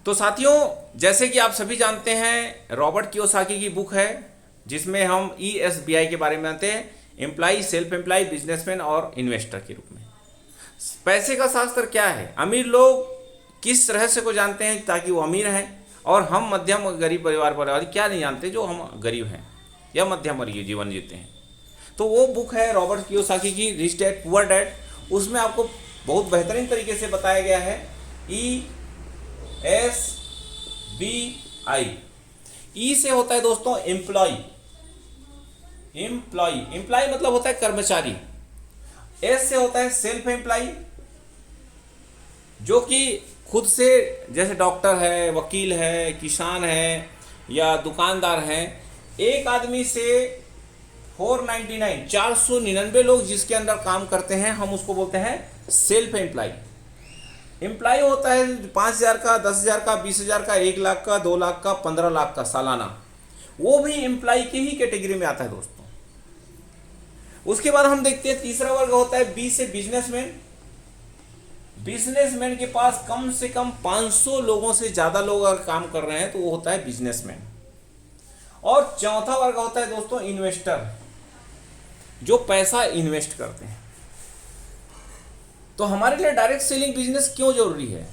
तो साथियों, जैसे कि आप सभी जानते हैं, रॉबर्ट कियोसाकी की बुक है जिसमें हम ESBI के बारे में जानते हैं, एम्प्लॉय, सेल्फ एम्प्लॉय, बिजनेसमैन और इन्वेस्टर के रूप में। पैसे का शास्त्र क्या है, अमीर लोग किस रहस्य को जानते हैं ताकि वो अमीर हैं, और हम मध्यम गरीब परिवार क्या नहीं जानते जो हम गरीब हैं या मध्यम वर्गीय जीवन जीते हैं। तो वो बुक है रॉबर्ट कियोसाकी की, रिच डैड पुअर डैड। उसमें आपको बहुत बेहतरीन तरीके से बताया गया है ESBI। ई से होता है दोस्तों एम्प्लॉय, एम्प्लॉय मतलब होता है कर्मचारी। एस से होता है सेल्फ एम्प्लॉय, जो कि खुद से, जैसे डॉक्टर है, वकील है, किसान है या दुकानदार हैं। एक आदमी से 499 लोग जिसके अंदर काम करते हैं, हम उसको बोलते हैं सेल्फ एम्प्लॉय। एम्प्लॉय होता है 5,000 का, 10,000 का, 20,000 का, 1 लाख का, 2 लाख का, 15 लाख का सालाना, वो भी एम्प्लॉय की ही कैटेगरी में आता है दोस्तों। उसके बाद हम देखते हैं तीसरा वर्ग होता है बी से बिजनेसमैन। बिजनेसमैन के पास कम से कम 500 लोगों से ज्यादा लोग अगर काम कर रहे हैं तो वो होता है बिजनेसमैन। और चौथा वर्ग होता है दोस्तों इन्वेस्टर, जो पैसा इन्वेस्ट करते हैं। तो हमारे लिए डायरेक्ट सेलिंग बिजनेस क्यों जरूरी है?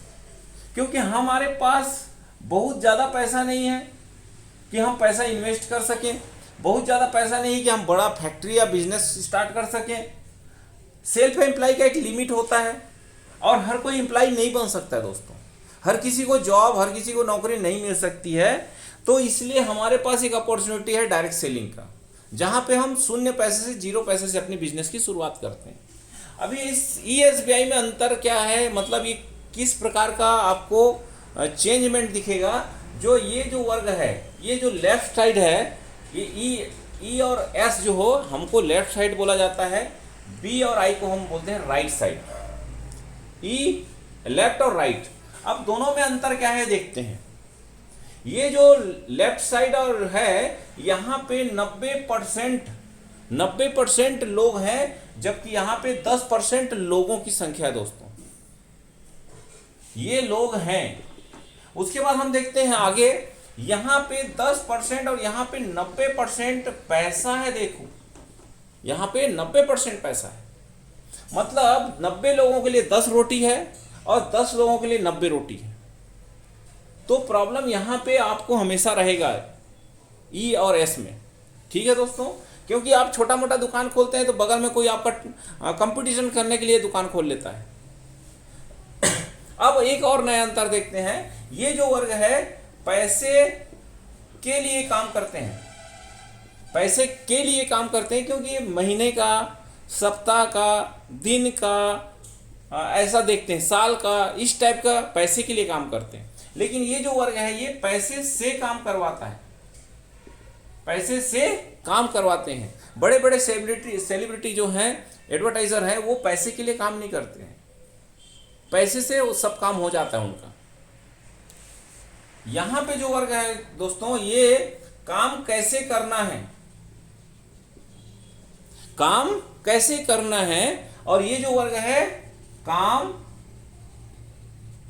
क्योंकि हमारे पास बहुत ज़्यादा पैसा नहीं है कि हम पैसा इन्वेस्ट कर सकें, बहुत ज़्यादा पैसा नहीं कि हम बड़ा फैक्ट्री या बिजनेस स्टार्ट कर सकें। सेल्फ एम्प्लॉय का एक लिमिट होता है और हर कोई एम्प्लॉय नहीं बन सकता है दोस्तों। हर किसी को जॉब, हर किसी को नौकरी नहीं मिल सकती है। तो इसलिए हमारे पास एक अपॉर्चुनिटी है डायरेक्ट सेलिंग का, जहाँ पे हम शून्य पैसे से, 0 पैसे से अपनी बिजनेस की शुरुआत करते हैं। अभी इस ESBI में अंतर क्या है, मतलब ये किस प्रकार का आपको चेंजमेंट दिखेगा। जो ये जो वर्ग है, ये जो लेफ्ट साइड है, ये ई और एस जो हो, हमको लेफ्ट साइड बोला जाता है। बी और आई को हम बोलते हैं राइट साइड। ई लेफ्ट और राइट। अब दोनों में अंतर क्या है देखते हैं। ये जो लेफ्ट साइड और है, यहाँ पे 90% लोग हैं, जबकि यहाँ पे 10% लोगों की संख्या है दोस्तों। ये लोग हैं। उसके बाद हम देखते हैं आगे, यहाँ पे 10% और यहाँ पे 90% पैसा है। देखो यहाँ पे 90% पैसा है, मतलब 90 लोगों के लिए 10 रोटी है और 10 लोगों के लिए 90 रोटी है। तो प्रॉब्लम यहाँ पे आपको हमेशा रहेगा ई और एस में, ठीक है दोस्तों। क्योंकि आप छोटा मोटा दुकान खोलते हैं तो बगल में कोई आपका कंपटीशन करने के लिए दुकान खोल लेता है। अब एक और नया अंतर देखते हैं। ये जो वर्ग है पैसे के लिए काम करते हैं, पैसे के लिए काम करते हैं, क्योंकि ये महीने का, सप्ताह का, दिन का, ऐसा देखते हैं, साल का, इस टाइप का पैसे के लिए काम करते हैं। लेकिन ये जो वर्ग है ये पैसे से काम करवाता है, पैसे से काम करवाते हैं। बड़े बड़े सेलिब्रिटी जो हैं, एडवर्टाइजर हैं, वो पैसे के लिए काम नहीं करते हैं, पैसे से वो सब काम हो जाता है उनका। यहां पे जो वर्ग है दोस्तों, ये काम कैसे करना है, काम कैसे करना है। और ये जो वर्ग है काम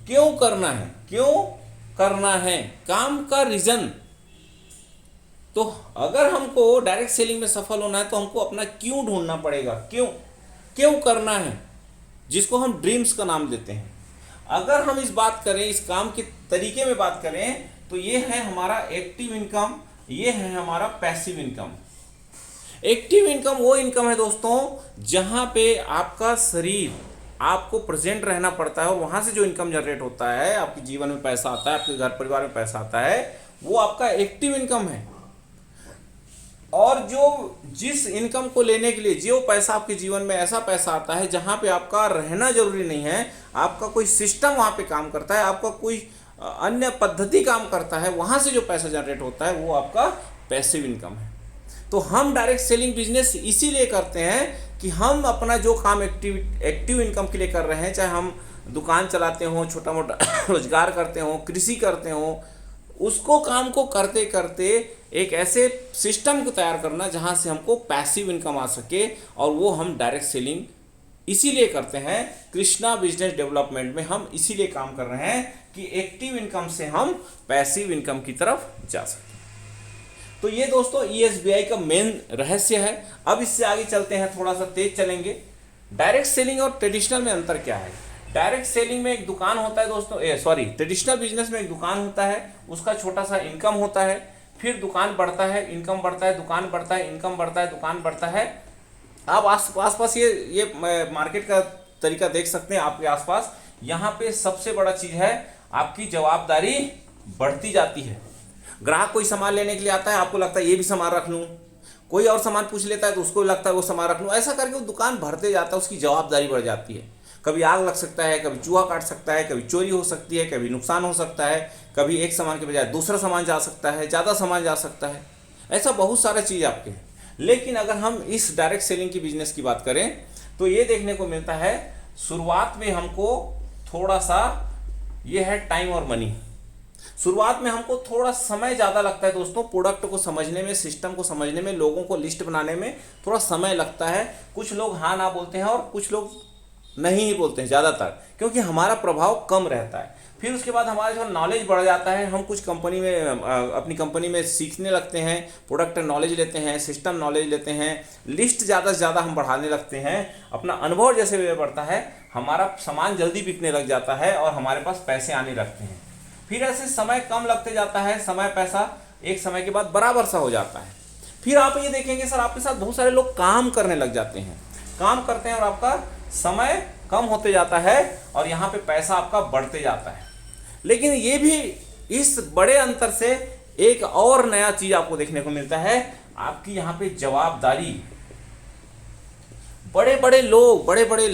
क्यों करना है, क्यों करना है, काम का रीजन। तो अगर हमको डायरेक्ट सेलिंग में सफल होना है तो हमको अपना क्यों ढूंढना पड़ेगा, क्यों करना है, जिसको हम ड्रीम्स का नाम देते हैं। अगर हम इस बात करें, इस काम के तरीके में बात करें, तो ये है हमारा एक्टिव इनकम, ये है हमारा पैसिव इनकम। एक्टिव इनकम वो इनकम है दोस्तों जहां पे आपका शरीर, आपको प्रेजेंट रहना पड़ता है और वहां से जो इनकम जनरेट होता है, आपके जीवन में पैसा आता है, आपके घर परिवार में पैसा आता है, वो आपका एक्टिव इनकम है। और जो जिस इनकम को लेने के लिए जो पैसा आपके जीवन में, ऐसा पैसा आता है जहां पे आपका रहना जरूरी नहीं है, आपका कोई सिस्टम वहां पे काम करता है, आपका कोई अन्य पद्धति काम करता है, वहां से जो पैसा जनरेट होता है वो आपका पैसिव इनकम है। तो हम डायरेक्ट सेलिंग बिजनेस इसीलिए करते हैं कि हम अपना जो काम एक्टिव इनकम के लिए कर रहे हैं, चाहे हम दुकान चलाते हो, छोटा मोटा रोजगार करते हो, कृषि करते हो, उसको काम को करते करते एक ऐसे सिस्टम को तैयार करना जहां से हमको पैसिव इनकम आ सके, और वो हम डायरेक्ट सेलिंग इसीलिए करते हैं। कृष्णा बिजनेस डेवलपमेंट में हम इसीलिए काम कर रहे हैं कि एक्टिव इनकम से हम पैसिव इनकम की तरफ जा सकते हैं। तो ये दोस्तों ESBI का मेन रहस्य है। अब इससे आगे चलते हैं, थोड़ा सा तेज चलेंगे। डायरेक्ट सेलिंग और ट्रेडिशनल में अंतर क्या है? डायरेक्ट सेलिंग में एक दुकान होता है दोस्तों, ट्रेडिशनल बिजनेस में एक दुकान होता है, उसका छोटा सा इनकम होता है, फिर दुकान बढ़ता है, इनकम बढ़ता है, दुकान बढ़ता है, इनकम बढ़ता है, दुकान बढ़ता है। आप आसपास ये मार्केट का तरीका देख सकते हैं आपके आसपास। यहाँ पे सबसे बड़ा चीज है आपकी जवाबदारी बढ़ती जाती है। ग्राहक कोई सामान लेने के लिए आता है, आपको लगता है ये भी सामान रख लूँ, कोई और सामान पूछ लेता है तो उसको लगता है वो सामान रख लूँ, ऐसा करके वो दुकान भरते जाता है, उसकी जवाबदारी बढ़ जाती है। कभी आग लग सकता है, कभी चूहा काट सकता है, कभी चोरी हो सकती है, कभी नुकसान हो सकता है, कभी एक सामान के बजाय दूसरा सामान जा सकता है, ज़्यादा सामान जा सकता है, ऐसा बहुत सारा चीज़ आपके हैं। लेकिन अगर हम इस डायरेक्ट सेलिंग की बिजनेस की बात करें तो ये देखने को मिलता है, शुरुआत में हमको थोड़ा सा ये है टाइम और मनी। शुरुआत में हमको थोड़ा समय ज़्यादा लगता है दोस्तों, प्रोडक्ट को समझने में, सिस्टम को समझने में, लोगों को लिस्ट बनाने में थोड़ा समय लगता है। कुछ लोग हाँ ना बोलते हैं और कुछ लोग नहीं ही बोलते हैं ज़्यादातर, क्योंकि हमारा प्रभाव कम रहता है। फिर उसके बाद हमारा जो नॉलेज बढ़ जाता है, हम कुछ कंपनी में अपनी कंपनी में सीखने लगते हैं, प्रोडक्ट नॉलेज लेते हैं, सिस्टम नॉलेज लेते हैं, लिस्ट ज़्यादा से ज़्यादा हम बढ़ाने लगते हैं, अपना अनुभव जैसे बढ़ता है, हमारा सामान जल्दी बिकने लग जाता है और हमारे पास पैसे आने लगते हैं। फिर ऐसे समय कम लगते जाता है, समय पैसा एक समय के बाद बराबर सा हो जाता है। फिर आप ये देखेंगे सर, आपके साथ बहुत सारे लोग काम करने लग जाते हैं, काम करते हैं और आपका समय कम होते जाता है और यहाँ पे पैसा आपका बढ़ते जाता है। लेकिन ये भी इस बड़े अंतर से एक और नया चीज आपको देखने को मिलता है, आपकी यहाँ पे जवाबदारी। बड़े बड़े लोग, बड़े बड़े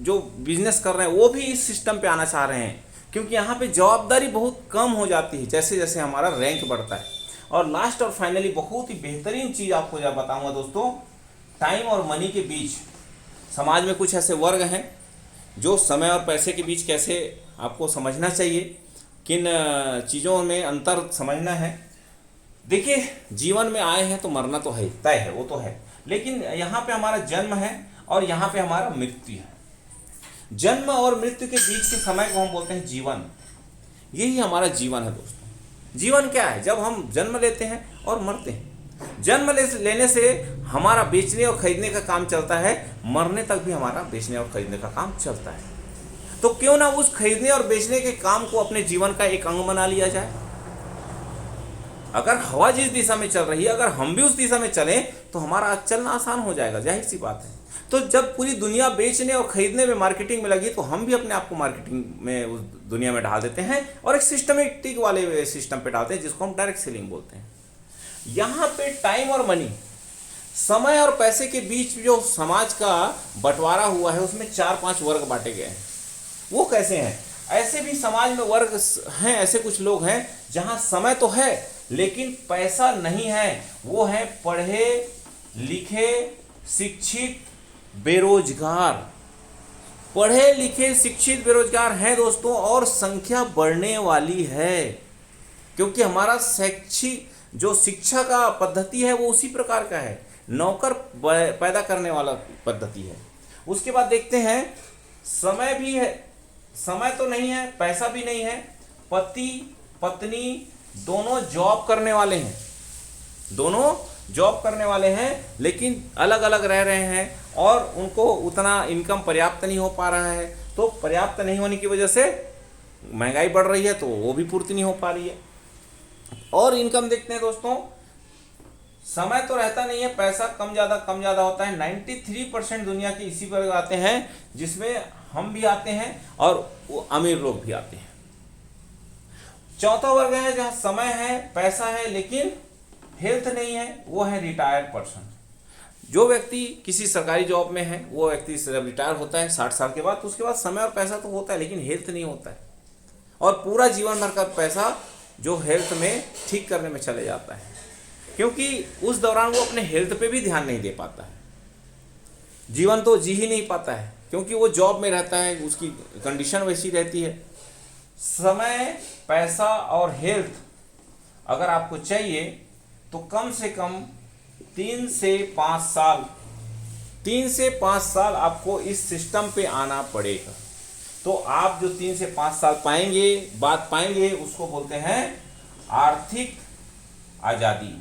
जो बिजनेस कर रहे हैं वो भी इस सिस्टम पे आना चाह रहे हैं, क्योंकि यहाँ पे जवाबदारी बहुत कम हो जाती है जैसे जैसे हमारा रैंक बढ़ता है। और लास्ट और फाइनली बहुत ही बेहतरीन चीज आपको जब बताऊंगा दोस्तों, टाइम और मनी के बीच समाज में कुछ ऐसे वर्ग हैं जो समय और पैसे के बीच कैसे आपको समझना चाहिए, किन चीज़ों में अंतर समझना है। देखिए, जीवन में आए हैं तो मरना तो है, तय है, वो तो है, लेकिन यहाँ पे हमारा जन्म है और यहाँ पे हमारा मृत्यु है। जन्म और मृत्यु के बीच के समय को हम बोलते हैं जीवन। यही हमारा जीवन है दोस्तों। जीवन क्या है? जब हम जन्म लेते हैं और मरते हैं। जन्म लेने से हमारा बेचने और खरीदने का काम चलता है, मरने तक भी हमारा बेचने और खरीदने का काम चलता है। तो क्यों ना उस खरीदने और बेचने के काम को अपने जीवन का एक अंग बना लिया जाए। अगर हवा जिस दिशा में चल रही है, अगर हम भी उस दिशा में चलें तो हमारा चलना आसान हो जाएगा, जाहिर सी बात है। तो जब पूरी दुनिया बेचने और खरीदने में, मार्केटिंग में लगी, तो हम भी अपने आप को मार्केटिंग में, उस दुनिया में डाल देते हैं और एक सिस्टमेटिक वाले सिस्टम पे डालते हैं जिसको हम डायरेक्ट सेलिंग बोलते हैं। यहाँ पे टाइम और मनी, समय और पैसे के बीच जो समाज का बंटवारा हुआ है उसमें 4-5 वर्ग बांटे गए हैं। वो कैसे हैं? ऐसे भी समाज में वर्ग हैं, ऐसे कुछ लोग हैं जहां समय तो है लेकिन पैसा नहीं है। वो है पढ़े लिखे शिक्षित बेरोजगार। पढ़े लिखे शिक्षित बेरोजगार हैं दोस्तों, और संख्या बढ़ने वाली है, क्योंकि हमारा शैक्षिक जो शिक्षा का पद्धति है वो उसी प्रकार का है, नौकर पैदा करने वाला पद्धति है। उसके बाद देखते हैं, समय भी है, समय तो नहीं है, पैसा भी नहीं है। पति पत्नी दोनों जॉब करने वाले हैं, दोनों जॉब करने वाले हैं, लेकिन अलग अलग रह रहे हैं और उनको उतना इनकम पर्याप्त नहीं हो पा रहा है। तो पर्याप्त नहीं होने की वजह से महंगाई बढ़ रही है, तो वो भी पूर्ति नहीं हो पा रही है। और इनकम देखते हैं दोस्तों, समय तो रहता नहीं है, पैसा कम ज़्यादा होता है। 93% दुनिया के इसी पर आते हैं जिसमें हम भी आते हैं और वो अमीर लोग भी आते हैं। चौथा वर्ग है जहां समय है, पैसा है, लेकिन हेल्थ नहीं है, वो है रिटायर्ड पर्सन। जो व्यक्ति किसी सरकारी जॉब में है, वो व्यक्ति जब रिटायर होता है 60 साल के बाद, तो उसके बाद समय और पैसा तो होता है लेकिन हेल्थ नहीं होता है, और पूरा जीवन भर का पैसा जो हेल्थ में ठीक करने में चले जाता है, क्योंकि उस दौरान वो अपने हेल्थ पे भी ध्यान नहीं दे पाता है। जीवन तो जी ही नहीं पाता है, क्योंकि वो जॉब में रहता है, उसकी कंडीशन वैसी रहती है। समय, पैसा और हेल्थ अगर आपको चाहिए तो कम से कम 3 से 5 साल आपको इस सिस्टम पे आना पड़ेगा। तो आप जो 3 से 5 साल बाद पाएंगे उसको बोलते हैं आर्थिक आजादी।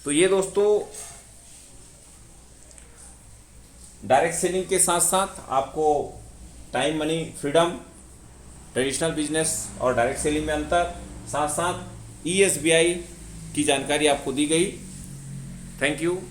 तो ये दोस्तों डायरेक्ट सेलिंग के साथ साथ आपको time money freedom, traditional business और डायरेक्ट सेलिंग में अंतर, साथ साथ ESBI की जानकारी आपको दी गई। Thank you.